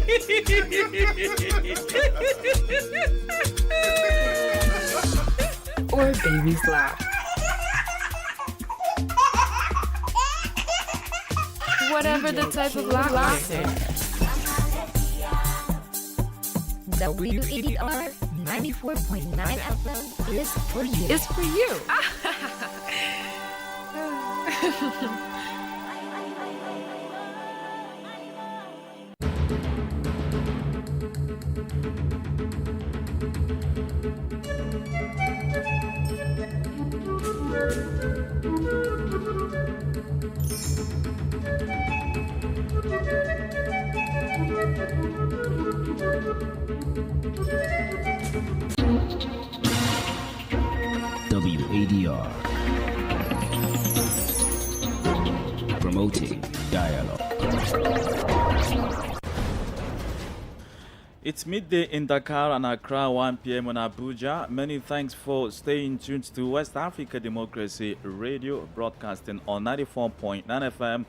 Or baby's laugh. Whatever the type of laughter. WADR 94.9 FM is for you. It's for you. WADR, promoting dialogue. It's midday in Dakar and Accra, 1 p.m. on Abuja. Many thanks for staying tuned to West Africa Democracy Radio, broadcasting on 94.9 FM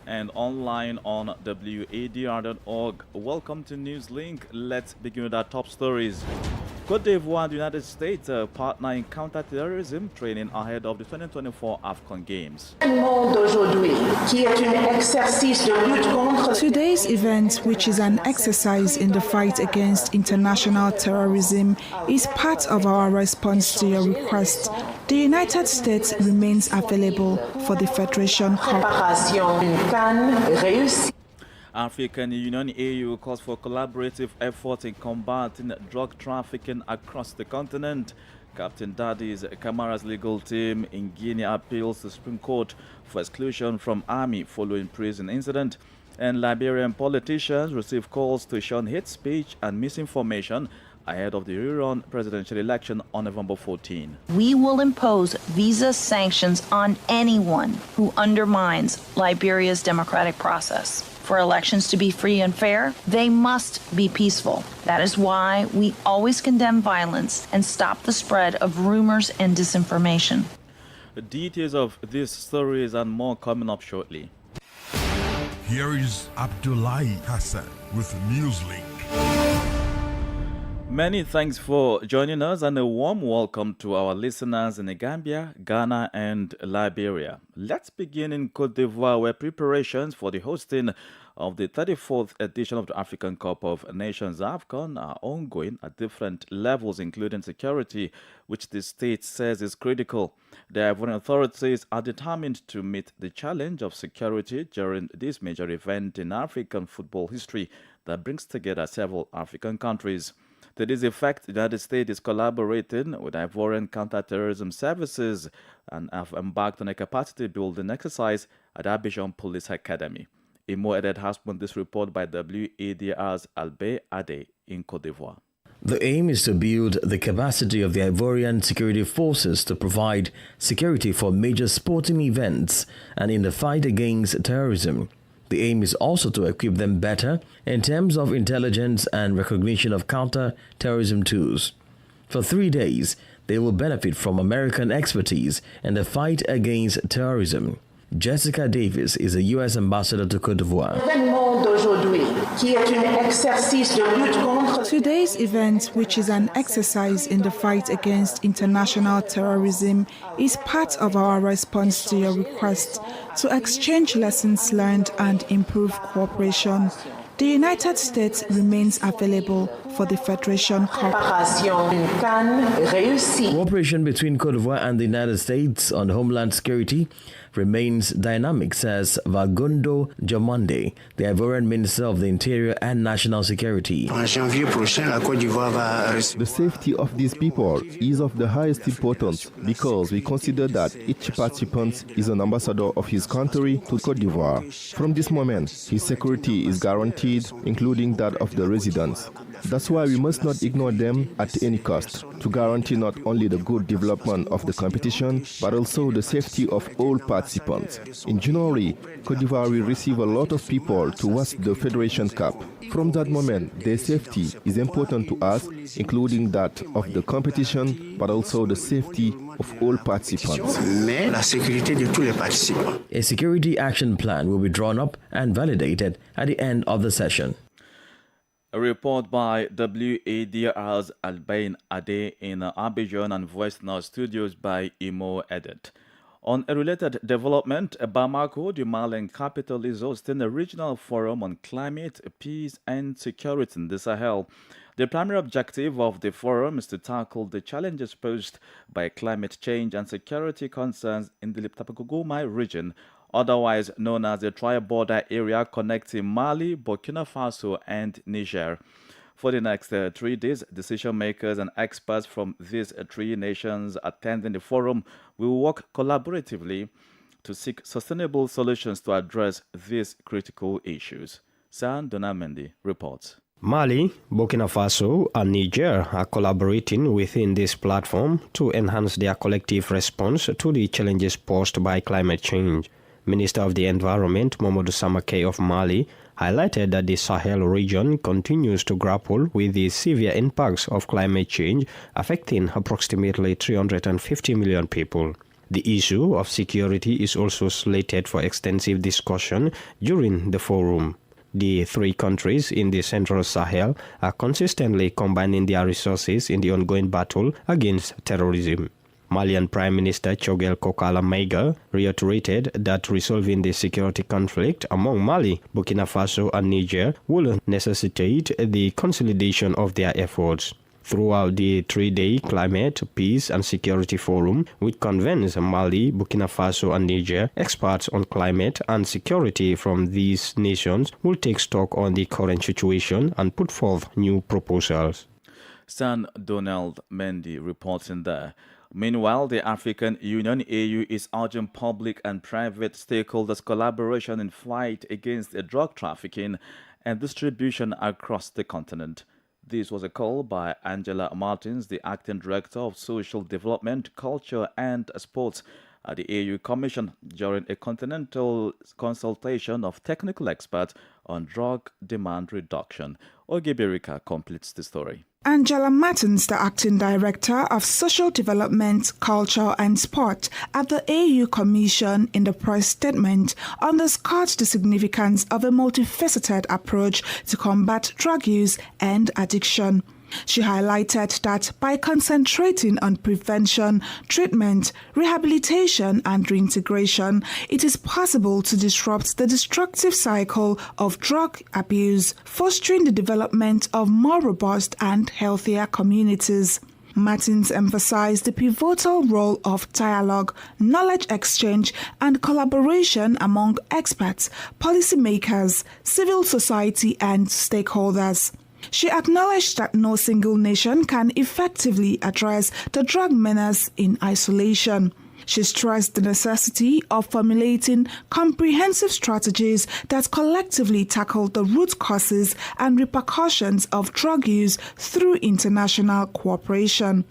and online on wadr.org. Welcome to NewsLink. Let's begin with our top stories. Côte d'Ivoire and the United States partner in counter-terrorism training ahead of the 2024 AFCON Games. Today's event, which is an exercise in the fight against international terrorism, is part of our response to your request. The United States remains available for the Federation Cup. African Union AU calls for collaborative efforts in combating drug trafficking across the continent. Captain Daddy's Camara's legal team in Guinea appeals the Supreme Court for exclusion from army following prison incident. And Liberian politicians receive calls to shun hate speech and misinformation ahead of the rerun presidential election on November 14. We will impose visa sanctions on anyone who undermines Liberia's democratic process. For elections to be free and fair, they must be peaceful. That is why we always condemn violence and stop the spread of rumors and disinformation. The details of these stories and more coming up shortly. Here is Abdullahi Hassan with NewsLink. Many thanks for joining us and a warm welcome to our listeners in the Gambia, Ghana and Liberia. Let's begin in Côte d'Ivoire, where preparations for the hosting of the 34th edition of the African Cup of Nations AFCON are ongoing at different levels, including security, which the state says is critical. The Ivorian authorities are determined to meet the challenge of security during this major event in African football history that brings together several African countries. To this effect, the United States is collaborating with Ivorian counter-terrorism services and have embarked on a capacity-building exercise at Abidjan Police Academy. A more added has put this report by WADR's Albert Ade in Côte d'Ivoire. The aim is to build the capacity of the Ivorian security forces to provide security for major sporting events and in the fight against terrorism. The aim is also to equip them better in terms of intelligence and recognition of counter-terrorism tools. For 3 days, they will benefit from American expertise in the fight against terrorism. Jessica Davis is a U.S. ambassador to Côte d'Ivoire. Today's event, which is an exercise in the fight against international terrorism, is part of our response to your request to exchange lessons learned and improve cooperation. The United States remains available for the Federation Cup. Cooperation between Côte d'Ivoire and the United States on homeland security remains dynamic, says Vagundo Jamande, the Ivorian Minister of the Interior and National Security. The safety of these people is of the highest importance because we consider that each participant is an ambassador of his country to Côte d'Ivoire. From this moment, his security is guaranteed, including that of the residents. That's why we must not ignore them at any cost, to guarantee not only the good development of the competition, but also the safety of all participants. In January, Côte d'Ivoire will receive a lot of people to watch the Federation Cup. From that moment, their safety is important to us, including that of the competition, but also the safety of all participants. A security action plan will be drawn up and validated at the end of the session. A report by WADR's Albain Ade in Abidjan and Voice Now Studios by Imo Edit. On a related development, Bamako, the Malian capital, is hosting a regional forum on climate, peace, and security in the Sahel. The primary objective of the forum is to tackle the challenges posed by climate change and security concerns in the Liptako-Goma region, otherwise known as the tri-border area connecting Mali, Burkina Faso, and Niger. For the next 3 days, decision makers and experts from these 3 nations attending the forum will work collaboratively to seek sustainable solutions to address these critical issues. San Donamendi reports. Mali, Burkina Faso, and Niger are collaborating within this platform to enhance their collective response to the challenges posed by climate change. Minister of the Environment, Mamadou Samake of Mali, highlighted that the Sahel region continues to grapple with the severe impacts of climate change affecting approximately 350 million people. The issue of security is also slated for extensive discussion during the forum. The 3 countries in the Central Sahel are consistently combining their resources in the ongoing battle against terrorism. Malian Prime Minister Choguel Kokala Maiga reiterated that resolving the security conflict among Mali, Burkina Faso, and Niger will necessitate the consolidation of their efforts. Throughout the 3-day Climate, Peace, and Security Forum, which convenes Mali, Burkina Faso, and Niger, experts on climate and security from these nations will take stock on the current situation and put forth new proposals. San Donald Mendy reports in there. Meanwhile, the African Union AU is urging public and private stakeholders' collaboration in fight against drug trafficking and distribution across the continent. This was a call by Angela Martins, the Acting Director of Social Development, Culture and Sports at the AU Commission during a continental consultation of technical experts on drug demand reduction. Ogebirika completes the story. Angela Martins, the Acting Director of Social Development, Culture and Sport at the AU Commission, in the press statement, underscored the significance of a multifaceted approach to combat drug use and addiction. She highlighted that by concentrating on prevention, treatment, rehabilitation, and reintegration, it is possible to disrupt the destructive cycle of drug abuse, fostering the development of more robust and healthier communities. Martins emphasized the pivotal role of dialogue, knowledge exchange, and collaboration among experts, policymakers, civil society, and stakeholders. She acknowledged that no single nation can effectively address the drug menace in isolation. She stressed the necessity of formulating comprehensive strategies that collectively tackle the root causes and repercussions of drug use through international cooperation.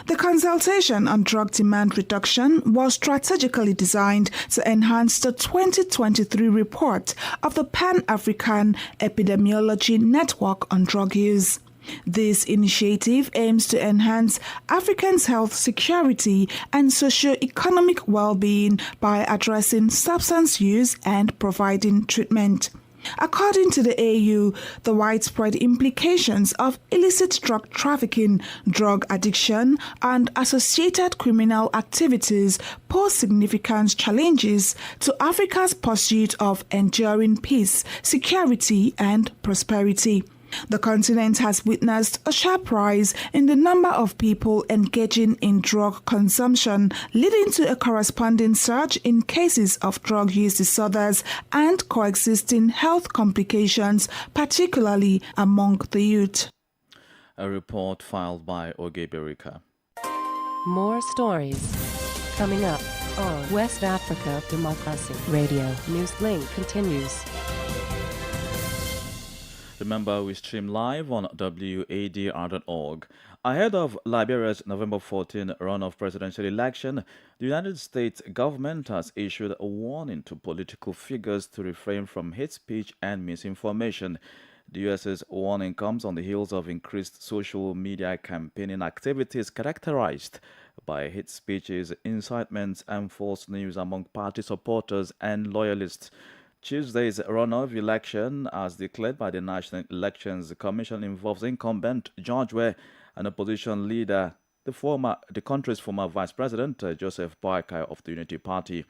The consultation on drug demand reduction was strategically designed to enhance the 2023 report of the Pan-African Epidemiology Network on Drug Use. This initiative aims to enhance Africans' health security and socio-economic well-being by addressing substance use and providing treatment. According to the AU, the widespread implications of illicit drug trafficking, drug addiction, and associated criminal activities pose significant challenges to Africa's pursuit of enduring peace, security, and prosperity. The continent has witnessed a sharp rise in the number of people engaging in drug consumption, leading to a corresponding surge in cases of drug use disorders and coexisting health complications, particularly among the youth. A report filed by Ogebirika. More stories coming up on West Africa Democracy Radio. NewsLink continues. Remember, we stream live on wadr.org. Ahead of Liberia's November 14 runoff presidential election, the United States government has issued a warning to political figures to refrain from hate speech and misinformation. The U.S.'s warning comes on the heels of increased social media campaigning activities characterized by hate speeches, incitements, and false news among party supporters and loyalists. Tuesday's runoff election, as declared by the National Elections Commission, involves incumbent George Weah and opposition leader, the country's former Vice President, Joseph Boakai of the Unity Party.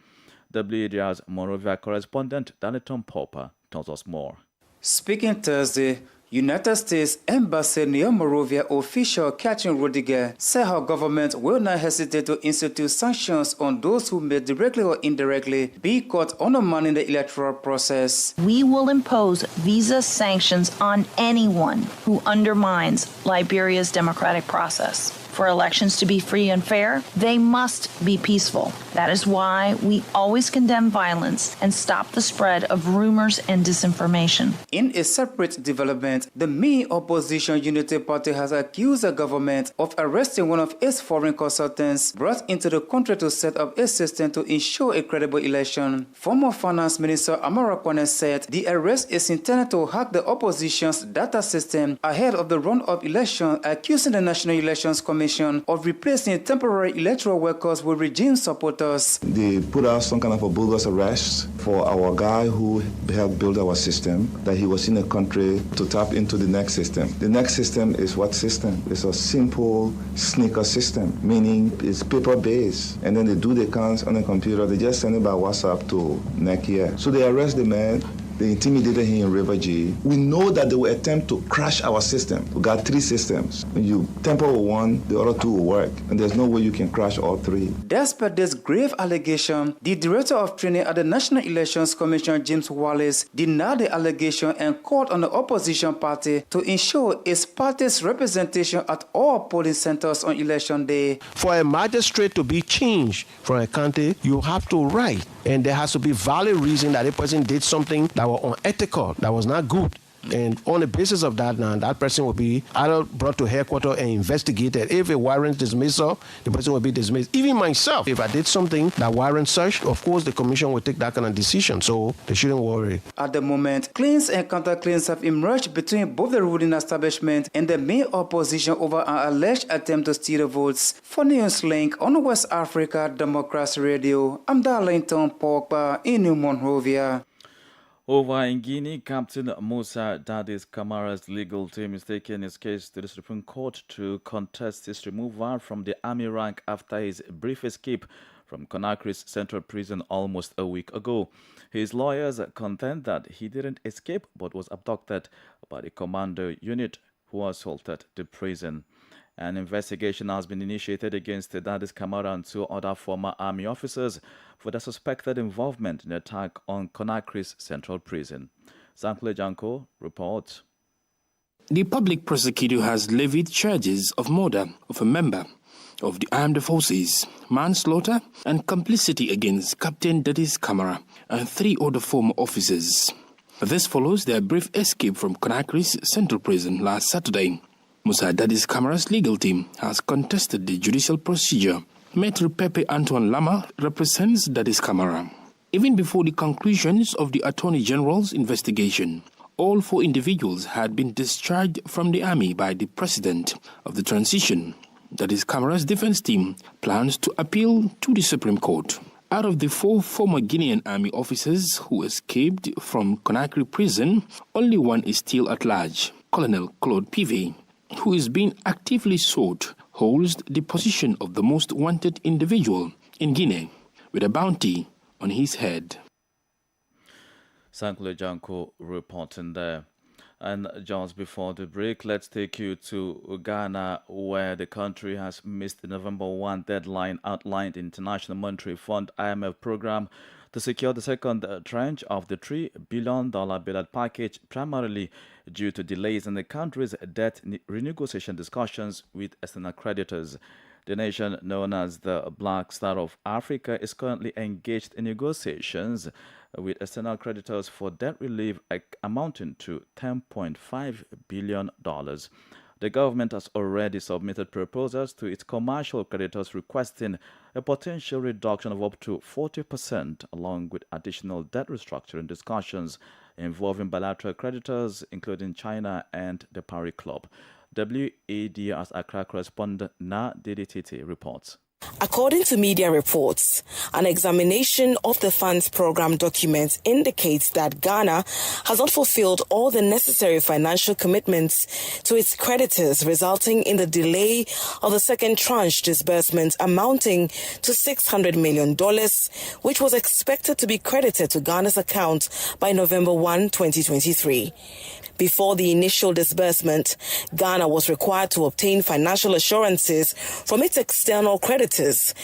WADR's Monrovia correspondent, Daniton Popper, tells us more. Speaking Thursday, United States Embassy near Monrovia official Catherine Rodriguez said her government will not hesitate to institute sanctions on those who may directly or indirectly be caught undermining the electoral process. We will impose visa sanctions on anyone who undermines Liberia's democratic process. For elections to be free and fair, they must be peaceful. That is why we always condemn violence and stop the spread of rumors and disinformation. In a separate development, the main opposition Unity Party has accused the government of arresting one of its foreign consultants brought into the country to set up a system to ensure a credible election. Former Finance Minister Amara Kwane said the arrest is intended to hack the opposition's data system ahead of the run-up election, accusing the National Elections Commission of replacing temporary electoral workers with regime supporters. They put out some kind of a bogus arrest for our guy who helped build our system, that he was in a country to tap into the next system. The next system is what system? It's a simple sneaker system, meaning it's paper-based. And then they do the counts on the computer. They just send it by WhatsApp to next year. So they arrest the man. They intimidated him in River G. We know that they will attempt to crash our system. We got 3 systems. When you tamper with one, the other 2 will work. And there's no way you can crash all 3. Despite this grave allegation, the Director of Training at the National Elections Commission, James Wallace, denied the allegation and called on the opposition party to ensure its party's representation at all polling centers on election day. For a magistrate to be changed from a county, you have to write. And there has to be valid reason that a person did something that was unethical, that was not good. And on the basis of that, now that person will be either brought to headquarters and investigated. If it warrants dismissal, the person will be dismissed. Even myself, if I did something that warrants such, of course the commission will take that kind of decision. So they shouldn't worry. At the moment, claims and counterclaims have emerged between both the ruling establishment and the main opposition over an alleged attempt to steal the votes. For NEWSLINK on West Africa Democracy Radio, I'm Darlington Pogba in New Monrovia. Over in Guinea, Captain Musa Dadis Camara's legal team is taking his case to the Supreme Court to contest his removal from the army rank after his brief escape from Conakry's central prison almost a week ago. His lawyers contend that he didn't escape but was abducted by the commando unit who assaulted the prison. An investigation has been initiated against Dadis Camara and 2 other former army officers for their suspected involvement in the attack on Conakry's central prison. Sankle Janko reports. The public prosecutor has levied charges of murder of a member of the armed forces, manslaughter, and complicity against Captain Dadis Camara and 3 other former officers. This follows their brief escape from Conakry's central prison last Saturday. Musa Dadis Camara's legal team has contested the judicial procedure. Maître Pepe Antoine Lama represents Dadis Camara. Even before the conclusions of the Attorney General's investigation, all 4 individuals had been discharged from the army by the president of the transition. Dadis Camara's defense team plans to appeal to the Supreme Court. Out of the 4 former Guinean army officers who escaped from Conakry prison, only one is still at large. Colonel Claude Pivet, who is being actively sought, holds the position of the most wanted individual in Guinea, with a bounty on his head. Sankle Janko reporting there. And just before the break, let's take you to Ghana, where the country has missed the November 1 deadline outlined in International Monetary Fund (IMF) program to secure the second tranche of the $3 billion bailout package, primarily due to delays in the country's debt renegotiation discussions with external creditors. The nation, known as the Black Star of Africa, is currently engaged in negotiations with external creditors for debt relief amounting to $10.5 billion. The government has already submitted proposals to its commercial creditors requesting a potential reduction of up to 40%, along with additional debt restructuring discussions involving bilateral creditors, including China and the Paris Club. WADR's Accra correspondent Na Dedititi reports. According to media reports, an examination of the funds program document indicates that Ghana has not fulfilled all the necessary financial commitments to its creditors, resulting in the delay of the second tranche disbursement amounting to $600 million, which was expected to be credited to Ghana's account by November 1, 2023. Before the initial disbursement, Ghana was required to obtain financial assurances from its external creditors,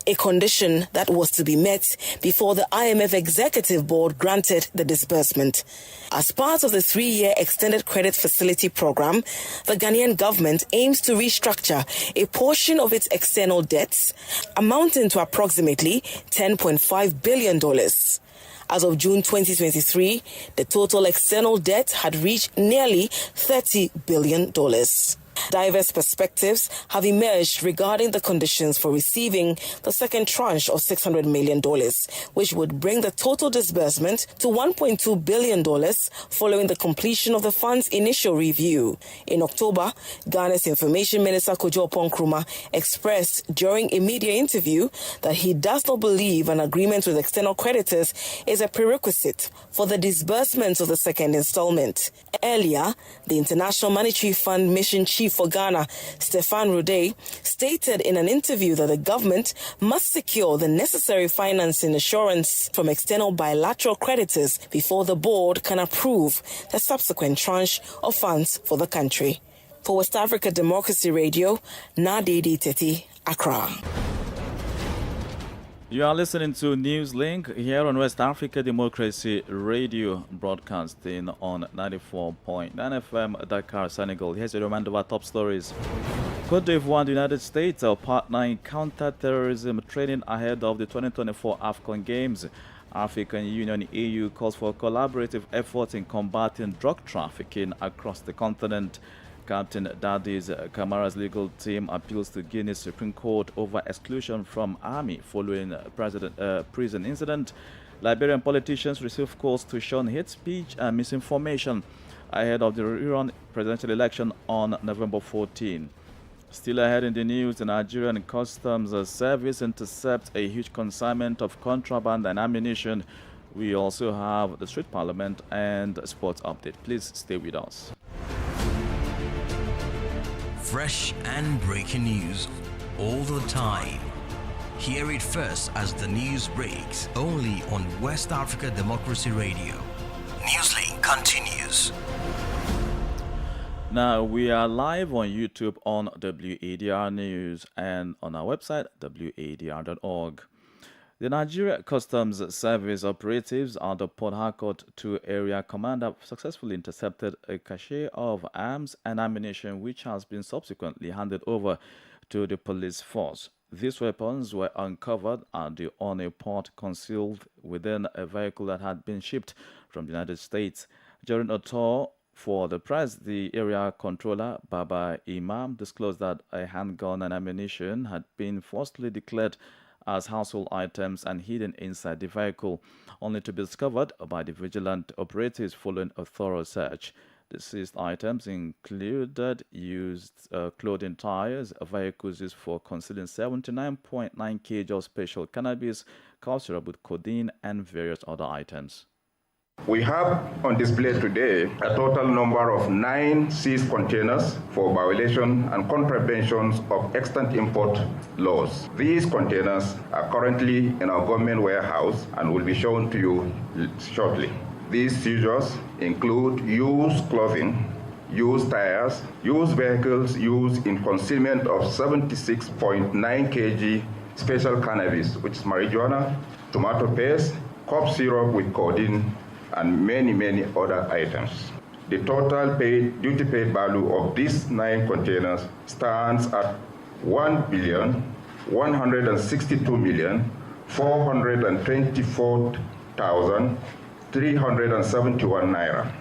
a condition that was to be met before the IMF Executive Board granted the disbursement. As part of the 3-year extended credit facility program, the Ghanaian government aims to restructure a portion of its external debts, amounting to approximately $10.5 billion. As of June 2023, the total external debt had reached nearly $30 billion. Diverse perspectives have emerged regarding the conditions for receiving the second tranche of $600 million, which would bring the total disbursement to $1.2 billion following the completion of the fund's initial review. In October, Ghana's Information Minister Kojo Nkrumah expressed during a media interview that he does not believe an agreement with external creditors is a prerequisite for the disbursement of the second installment. Earlier, the International Monetary Fund Mission Chief for Ghana, Stefan Rode, stated in an interview that the government must secure the necessary financing assurance from external bilateral creditors before the board can approve the subsequent tranche of funds for the country. For West Africa Democracy Radio, Nadedi Teti, Accra. You are listening to NewsLink here on West Africa Democracy Radio, broadcasting on 94.9 FM, Dakar, Senegal. Here's a reminder of our top stories. Côte d'Ivoire and the United States are partnering counter-terrorism training ahead of the 2024 AFCON Games. African Union EU calls for collaborative efforts in combating drug trafficking across the continent. Captain Dadis Camara's legal team appeals to Guinea's Supreme Court over exclusion from army following prison incident. Liberian politicians receive calls to shun hate speech and misinformation ahead of the Iran presidential election on November 14. Still ahead in the news, the Nigerian Customs Service intercepts a huge consignment of contraband and ammunition. We also have the Street Parliament and sports update. Please stay with us. Fresh and breaking news all the time. Hear it first as the news breaks, only on West Africa Democracy Radio. NewsLink continues. Now, we are live on YouTube on WADR News and on our website, wadr.org. The Nigeria Customs Service operatives at the Port Harcourt 2 area command have successfully intercepted a cache of arms and ammunition which has been subsequently handed over to the police force. These weapons were uncovered at the One port concealed within a vehicle that had been shipped from the United States. During a tour for the press, the area controller, Baba Imam, disclosed that a handgun and ammunition had been forcibly declared as household items and hidden inside the vehicle, only to be discovered by the vigilant operatives following a thorough search. The seized items included used clothing tires, vehicles used for concealing 79.9 kg of special cannabis, cough syrup with codeine, and various other items. We have on display today a total number of 9 seized containers for violation and contraventions of extant import laws. These containers are currently in our government warehouse and will be shown to you shortly. These seizures include used clothing, used tires, used vehicles used in concealment of 76.9 kg special cannabis, which is marijuana, tomato paste, cough syrup with codeine, and many other items. The total duty paid value of these 9 containers stands at 1,162,424,371 naira.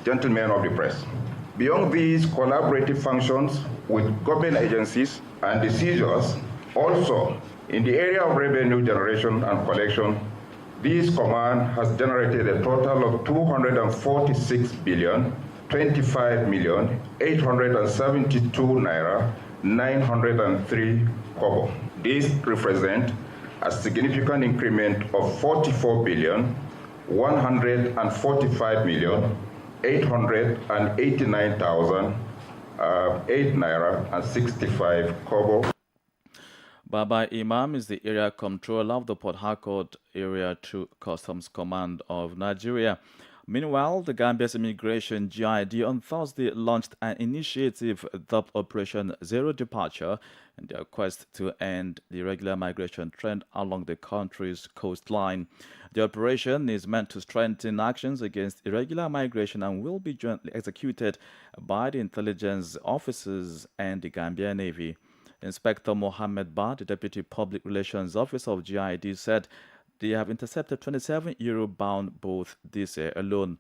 Gentlemen of the press, beyond these collaborative functions with government agencies and the seizures, also in the area of revenue generation and collection, this command has generated a total of 246,025,872 naira 903 kobo. This represents a significant increment of 44,145,889,008 naira and 65 kobo. Baba Imam is the area controller of the Port Harcourt Area 2 Customs Command of Nigeria. Meanwhile, the Gambia's Immigration GID on Thursday launched an initiative dubbed Operation Zero Departure in their quest to end the irregular migration trend along the country's coastline. The operation is meant to strengthen actions against irregular migration and will be jointly executed by the intelligence officers and the Gambia Navy. Inspector Mohammed Ba, the Deputy Public Relations Officer of GID, said they have intercepted 27 Euro-bound boats this year alone.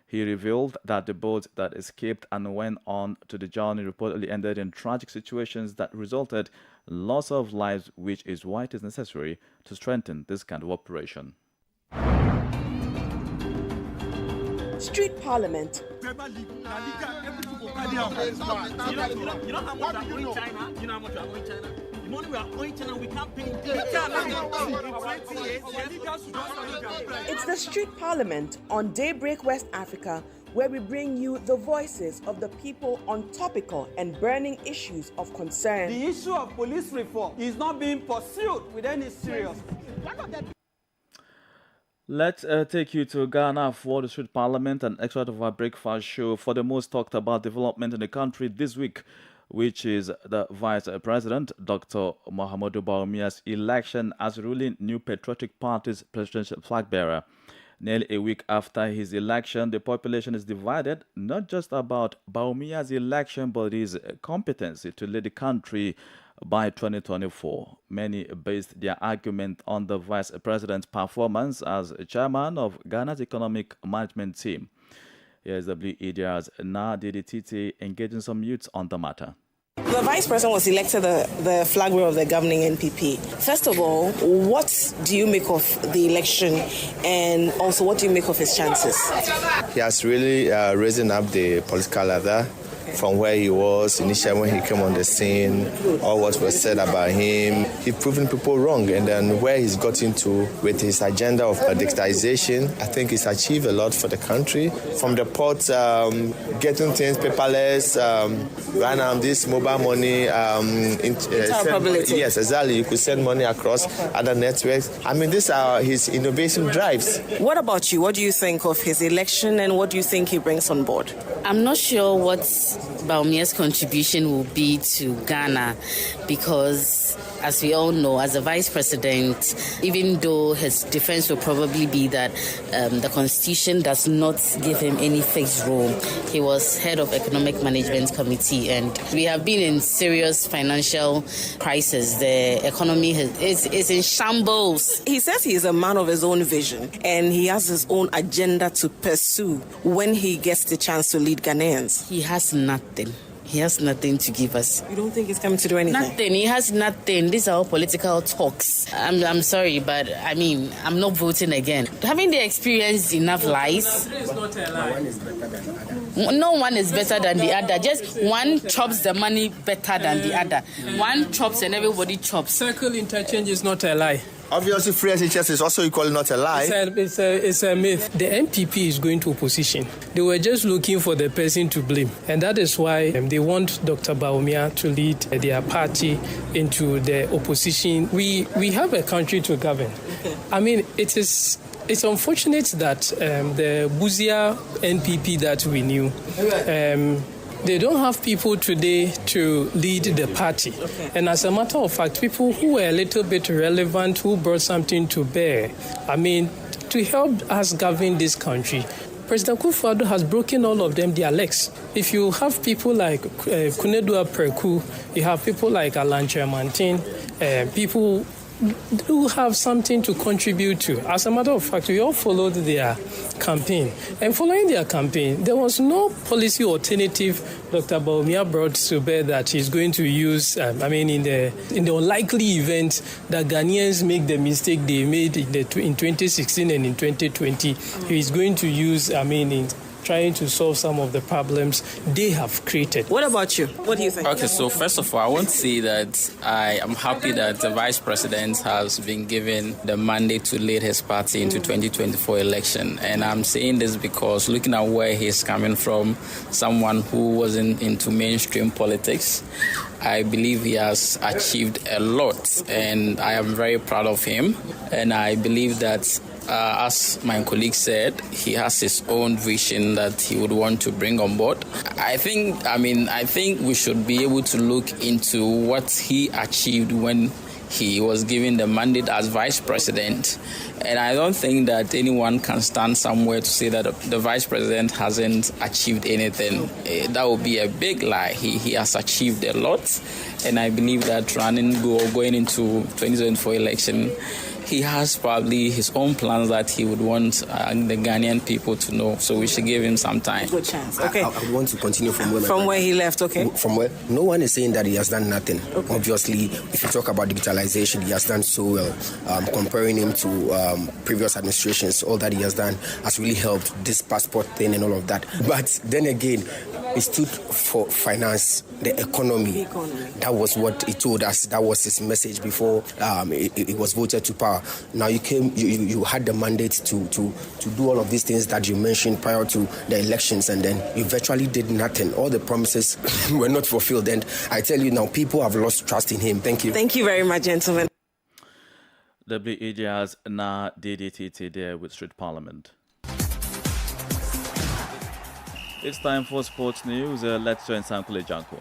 He revealed that the boats that escaped and went on to the journey reportedly ended in tragic situations that resulted in loss of lives, which is why it is necessary to strengthen this kind of operation. Street Parliament. You know how much we are going China? You know how much we are going China? The money we are going China, we can't pay. It's the Street Parliament on Daybreak West Africa, where we bring you the voices of the people on topical and burning issues of concern. The issue of police reform is not being pursued with any seriousness. Let's take you to Ghana for the Street Parliament, an extract of our breakfast show for the most talked about development in the country this week, which is the Vice President, Dr. Mahamudu Bawumia's election as ruling New Patriotic Party's presidential flag bearer. Nearly a week after his election, the population is divided, not just about Bawumia's election, but his competency to lead the country by 2024. Many based their argument on the Vice President's performance as chairman of Ghana's economic management team. Here's WEDR's Nadidi Titi engaging some youths on the matter. The Vice President was elected the flag bearer of the governing NPP. First of all, what do you make of the election, and also what do you make of his chances? He has really risen up the political ladder from where he was initially when he came on the scene, all what was said about him. He's proven people wrong, and then where he's got into with his agenda of digitization, I think he's achieved a lot for the country. From the port, getting things paperless, right now this mobile money, yes, exactly. You could send money across other networks. I mean, these are his innovation drives. What about you? What do you think of his election, and what do you think he brings on board? I'm not sure what Bawumia's contribution will be to Ghana, because as we all know, as a vice president, even though his defense will probably be that the constitution does not give him any fixed role, he was head of economic management committee, and we have been in serious financial crisis. The economy is in shambles. He says he is a man of his own vision, and he has his own agenda to pursue when he gets the chance to lead Ghanaians. He has nothing. He has nothing to give us. You don't think he's coming to do anything? Nothing. He has nothing. These are all political talks. I'm sorry, but I mean, I'm not voting again. Having the experience enough lies. No one is better than the other. Just one chops the money better than the other. One chops and everybody chops. Circle interchange is not a lie. Obviously, free SHS is also equally not a lie. It's a myth. The NPP is going to opposition. They were just looking for the person to blame. And that is why they want Dr. Bawumia to lead their party into the opposition. We have a country to govern. Okay. I mean, it's unfortunate that the Buzia NPP that we knew, they don't have people today to lead the party. Okay. And as a matter of fact, people who were a little bit relevant, who brought something to bear, I mean, to help us govern this country, President Kufuor has broken all of them their legs. If you have people like Kunedua Preku, you have people like Alan Chairmantin, people who have something to contribute to. As a matter of fact, we all followed their campaign. And following their campaign, there was no policy alternative Dr. Bawumia brought to bear that he's going to use, in the unlikely event that Ghanaians make the mistake they made in 2016 and in 2020, he's going to use, in trying to solve some of the problems they have created. What about you? What do you think? Okay, so first of all, I want to say that I am happy that the Vice President has been given the mandate to lead his party into 2024 election. And I'm saying this because looking at where he's coming from, someone who wasn't into mainstream politics, I believe he has achieved a lot, and I am very proud of him. And I believe that, as my colleague said, he has his own vision that he would want to bring on board. I think we should be able to look into what he achieved when he was given the mandate as Vice President. And I don't think that anyone can stand somewhere to say that the Vice President hasn't achieved anything. That would be a big lie. He has achieved a lot. And I believe that going into 2024 election, he has probably his own plans that he would want the Ghanaian people to know. So we should give him some time. Good chance. Okay. I want to continue from where he left. Okay. From where no one is saying that he has done nothing. Okay. Obviously, if you talk about digitalization, he has done so well. Comparing him to previous administrations, all that he has done has really helped this passport thing and all of that. But then again, he stood for finance, the economy. That was what he told us. That was his message before he was voted to power. Now you had the mandate to do all of these things that you mentioned prior to the elections, and then you virtually did nothing. All the promises were not fulfilled, and I tell you now, people have lost trust in him. Thank you. Thank you very much, gentlemen. WED has now DDTT there with Street Parliament. It's time for sports news. Let's join Sankule Janko.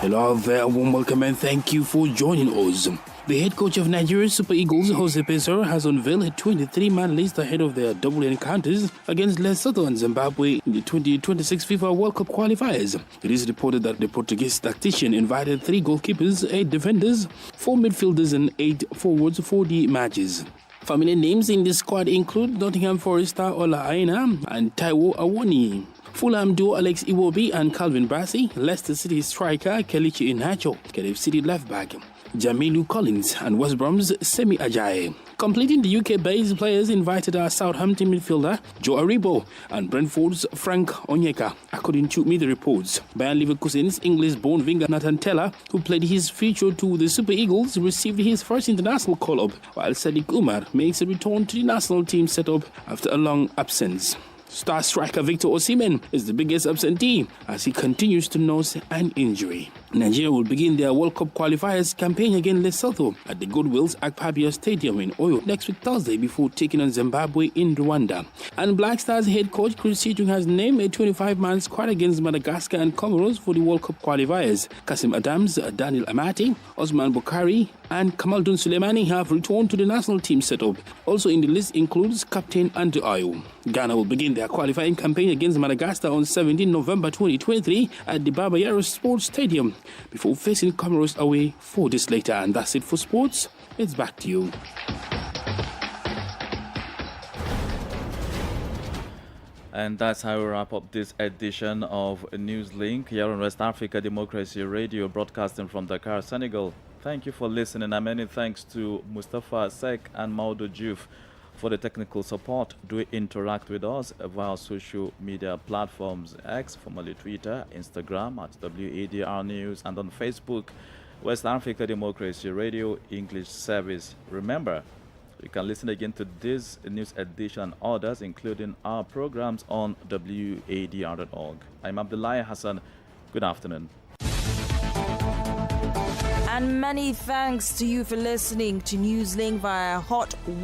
Hello there, warm welcome and thank you for joining us. The head coach of Nigeria's Super Eagles, Jose Pesaro, has unveiled a 23-man list ahead of their double encounters against Lesotho and Zimbabwe in the 2026 FIFA World Cup qualifiers. It is reported that the Portuguese tactician invited 3 goalkeepers, 8 defenders, 4 midfielders and 8 forwards for the matches. Familiar names in this squad include Nottingham Forest star Ola Aina and Taiwo Awoni, Fulham duo Alex Iwobi and Calvin Bassey, Leicester City striker Kelechi Iheanacho, Cardiff City left-back Jamilu Collins and West Brom's Semi Ajayi. Completing the UK-based players invited are Southampton midfielder Joe Aribo and Brentford's Frank Onyeka, according to media reports. Bayern Leverkusen's English-born winger Nathan Tella, who played his future to the Super Eagles, received his first international call-up, while Sadiq Umar makes a return to the national team setup after a long absence. Star striker Victor Osimhen is the biggest absentee as he continues to nurse an injury. Nigeria will begin their World Cup qualifiers campaign against Lesotho at the Goodwill's Akpabio Stadium in Oyo next week Thursday before taking on Zimbabwe in Rwanda. And Black Stars head coach Chris Sittung has named a 25-man squad against Madagascar and Comoros for the World Cup qualifiers. Kasim Adams, Daniel Amati, Osman Bukari and Kamaldun Suleimani have returned to the national team setup. Also in the list includes Captain Andrew Ayew. Ghana will begin their qualifying campaign against Madagascar on 17 November 2023 at the Baba Yara Sports Stadium before facing Comoros away 4 days later. And that's it for sports. It's back to you. And that's how we wrap up this edition of NewsLink here on West Africa Democracy Radio, broadcasting from Dakar, Senegal. Thank you for listening, and many thanks to Mustafa Sek and Maudo Juf for the technical support. Do interact with us via social media platforms: X, formerly Twitter, Instagram at WADR News, and on Facebook, West Africa Democracy Radio English Service. Remember, you can listen again to this news edition and others, including our programs on WADR.org. I'm Abdullahi Hassan. Good afternoon. And many thanks to you for listening to NewsLink via Hot